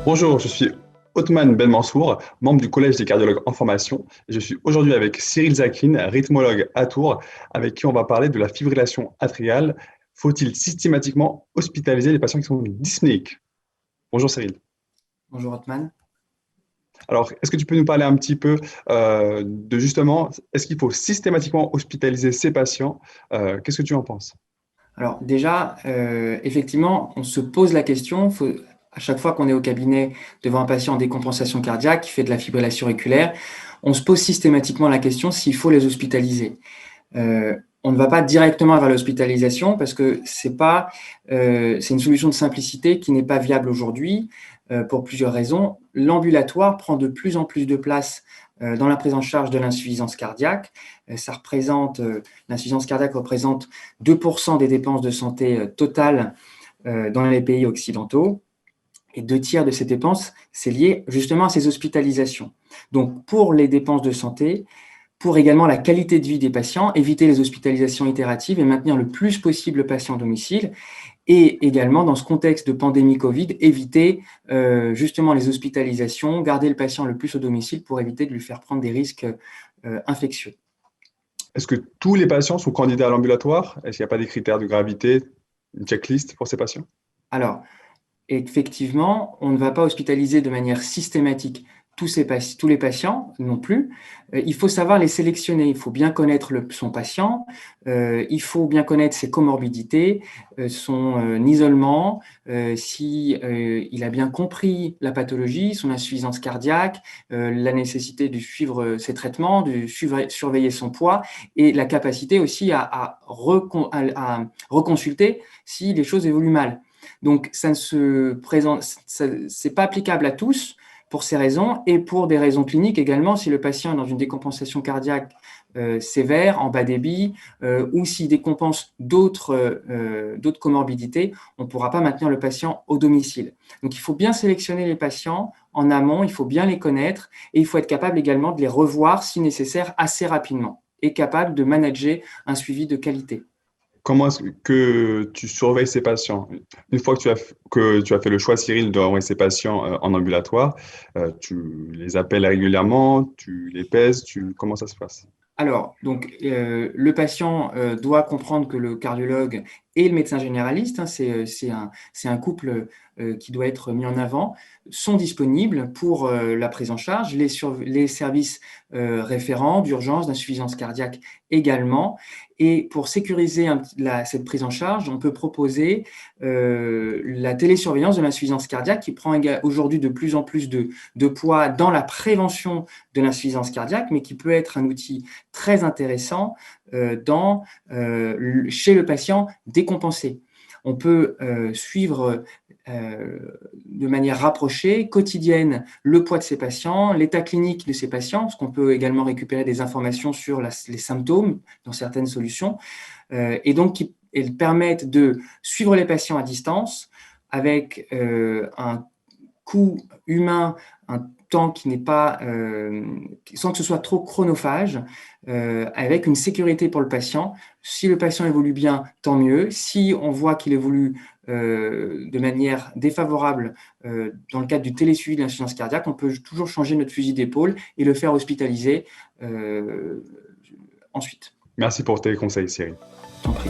Bonjour, je suis Othman Ben Mansour, membre du Collège des cardiologues en formation. Et je suis aujourd'hui avec Cyril Zakin, rythmologue à Tours, avec qui on va parler de la fibrillation atriale. Faut-il systématiquement hospitaliser les patients qui sont dyspnéiques? Bonjour Cyril. Bonjour Otman. Alors, est-ce que tu peux nous parler un petit peu de justement, est-ce qu'il faut systématiquement hospitaliser ces patients? Qu'est-ce que tu en penses? Alors déjà, effectivement, on se pose la question, à chaque fois qu'on est au cabinet devant un patient en décompensation cardiaque qui fait de la fibrillation auriculaire, on se pose systématiquement la question s'il faut les hospitaliser. On ne va pas directement vers l'hospitalisation parce que c'est une solution de simplicité qui n'est pas viable aujourd'hui pour plusieurs raisons. L'ambulatoire prend de plus en plus de place dans la prise en charge de l'insuffisance cardiaque. L'insuffisance cardiaque représente 2% des dépenses de santé totales dans les pays occidentaux. Et 2 tiers de ces dépenses, c'est lié justement à ces hospitalisations. Donc, pour les dépenses de santé, pour également la qualité de vie des patients, éviter les hospitalisations itératives et maintenir le plus possible le patient à domicile. Et également, dans ce contexte de pandémie Covid, éviter justement les hospitalisations, garder le patient le plus au domicile pour éviter de lui faire prendre des risques infectieux. Est-ce que tous les patients sont candidats à l'ambulatoire? Est-ce qu'il n'y a pas des critères de gravité, une checklist pour ces patients? Alors, effectivement, on ne va pas hospitaliser de manière systématique tous les patients non plus. Il faut savoir les sélectionner. Il faut bien connaître son patient. Il faut bien connaître ses comorbidités, son isolement, si il a bien compris la pathologie, son insuffisance cardiaque, la nécessité de suivre ses traitements, de surveiller son poids et la capacité aussi à reconsulter si les choses évoluent mal. Donc, ça ne se présente, c'est pas applicable à tous pour ces raisons et pour des raisons cliniques également. Si le patient est dans une décompensation cardiaque sévère, en bas débit, ou s'il décompense d'autres comorbidités, on ne pourra pas maintenir le patient au domicile. Donc, il faut bien sélectionner les patients en amont, il faut bien les connaître et il faut être capable également de les revoir si nécessaire assez rapidement et capable de manager un suivi de qualité. Comment est-ce que tu surveilles ces patients? Une fois que tu as fait le choix, Cyril, d'envoyer ces patients en ambulatoire, tu les appelles régulièrement, tu les pèses, comment ça se passe? Alors, donc, le patient doit comprendre que le cardiologue et le médecin généraliste, hein, c'est un couple qui doit être mis en avant, sont disponibles pour la prise en charge, les services référents d'urgence, d'insuffisance cardiaque également. Et pour sécuriser cette prise en charge, on peut proposer la télésurveillance de l'insuffisance cardiaque qui prend aujourd'hui de plus en plus de poids dans la prévention de l'insuffisance cardiaque, mais qui peut être un outil très intéressant chez le patient décompensé. On peut suivre de manière rapprochée, quotidienne, le poids de ces patients, l'état clinique de ces patients, parce qu'on peut également récupérer des informations sur les symptômes dans certaines solutions, et donc elles permettent de suivre les patients à distance avec un coût humain, un temps qui n'est pas, sans que ce soit trop chronophage, avec une sécurité pour le patient. Si le patient évolue bien, tant mieux. Si on voit qu'il évolue de manière défavorable dans le cadre du télésuivi de l'insuffisance cardiaque, on peut toujours changer notre fusil d'épaule et le faire hospitaliser ensuite. Merci pour tes conseils, Cyril. Je t'en prie.